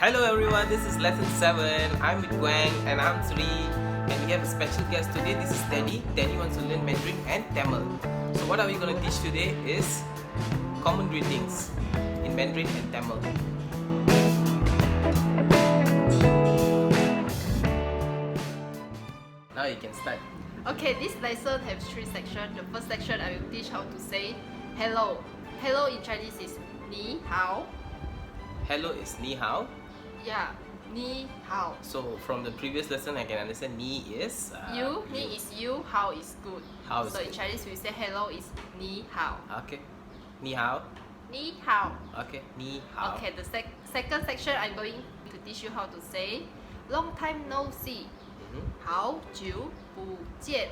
Hello everyone, this is lesson 7. I'm with Gwen and I'm Sri, and we have a special guest today. This is Teddy. Teddy wants to learn Mandarin and Tamil. So what are we going to teach today is common greetings in Mandarin and Tamil. Now you can start. Okay, this lesson has 3 sections. The first section I will teach how to say hello. Hello in Chinese is ni hao. Hello is ni hao. Yeah, ni hao. So from the previous lesson I can understand ni is Ni is you, hao is good. Hao is so good. in Chinese we say hello is ni hao. Okay. Ni hao. Ni hao. Okay. Ni hao. Okay, the second section I'm going to teach you how to say long time no see. HaoJiu BuJian.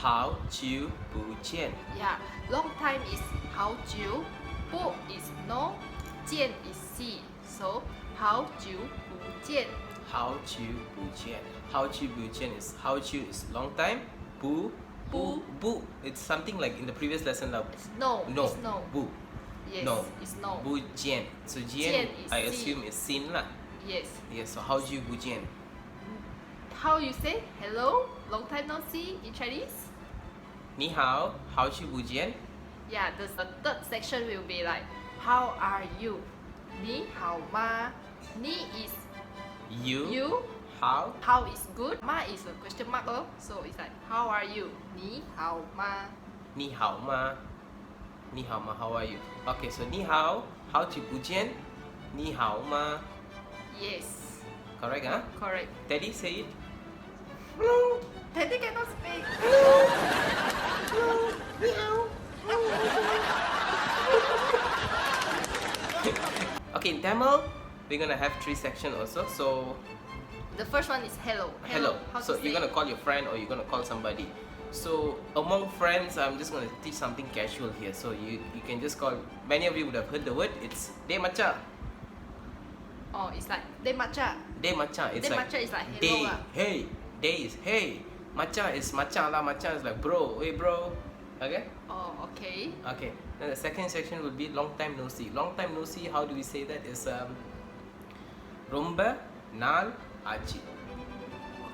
HaoJiu BuJian. Yeah, long time is HaoJiu, Bu is no, Jian is see. So HaoJiu BuJian. HaoJiu BuJian. HaoJiu BuJian is HaoJiu is long time. Bu. It's something like in the previous lesson. It's no. No. It's no. Bu. Yes. No. It's no. BuJian. So Jian Jian, is I see. assume is sin lah. Yes. Yes. So HaoJiu BuJian. How you say hello? Long time no see in Chinese? Ni hao. HaoJiu BuJian. Yeah, the third section will be like how are you? Ni hao ma. Ni is You. you. How. How is good. Ma is a question mark. So it's like how are you? Ni hao ma. Ni hao ma. Ni hao ma. How are you? Okay. So ni hao. HaoJiu BuJian. Ni hao ma. Yes. Correct, huh? Correct. Teddy, say it. Hello. Teddy cannot speak. Okay, in Tamil, we're gonna have 3 sections also. So The first one is hello. hello. How So to you're say? gonna call your friend or you're gonna call somebody. So among friends, I'm just gonna teach something casual here. So you can just call. Many of you would have heard the word. It's de macha. Oh, it's like de macha. De macha. It's De like macha is like hello de. lah. Hey. De is hey. Macha is macha lah. Macha is like bro. Hey bro. Okay. Oh, okay. Okay. Then the second section would be long time no see. Long time no see. How do we say that? Is Rombe, Naal, Aachi.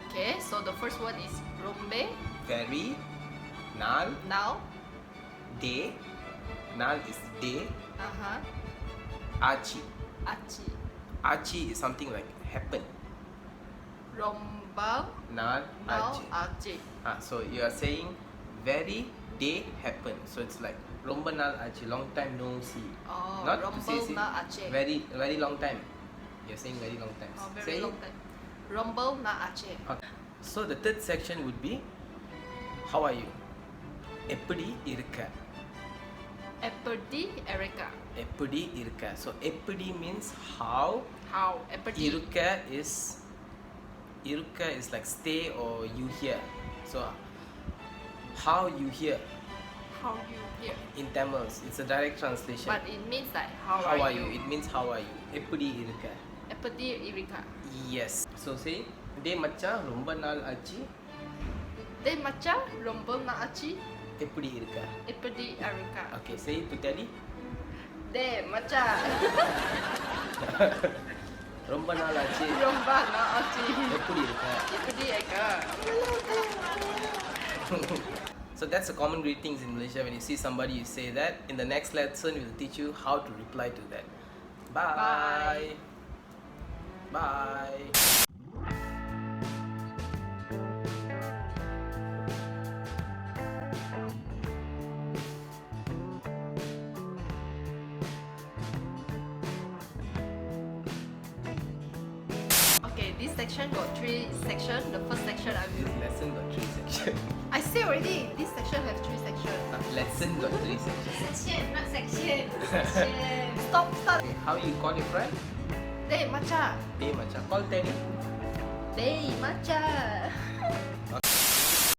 Okay, so the first one is Rombe. Very. Naal. Now. De. Naal is de. Aachi. Aachi. Aachi is something like happen. Rombe. Naal. Now. Aachi. Aachi. So you are saying very day happen. So it's like Rombe Naal Aachi. Long time no see. Oh, Not to Rombe say na Aachi. very long time. You're saying very long time. Oh, Say very it. long time. Rombe na Aachi. Okay. So the third section would be how are you? Eppedi Irukke. Eppedi Irukke. Eppedi Irukke. So Eppedi means how. How? Eppedi. Irukke is like stay or you here. So how you here How you here? in Tamil, it's a direct translation. But it means like how are you? It means how are you? Eppedi Irukke. Eppedi Irukke. Yes. So say de macha romba naal aachi. De macha Rombe na Aachi. Eppedi Irukke. Eppedi Irukke. Okay, say it to Teddy. De macha Romba naal aachi. Rombe na Aachi. Eppedi Irukke. Eppedi Irukke. So that's the common greetings in Malaysia. When you see somebody, you say that. In the next lesson, we'll teach you how to reply to that. Bye. Bye. Okay, this section got 3 sections. The first section I This will. lesson got 3 sections. I say already. This section have 3 sections. Lesson got 3 sections. Section, not section. Section. Stop. Start. Okay, how you call your friend? De macha. De macha. Call Teddy. De macha.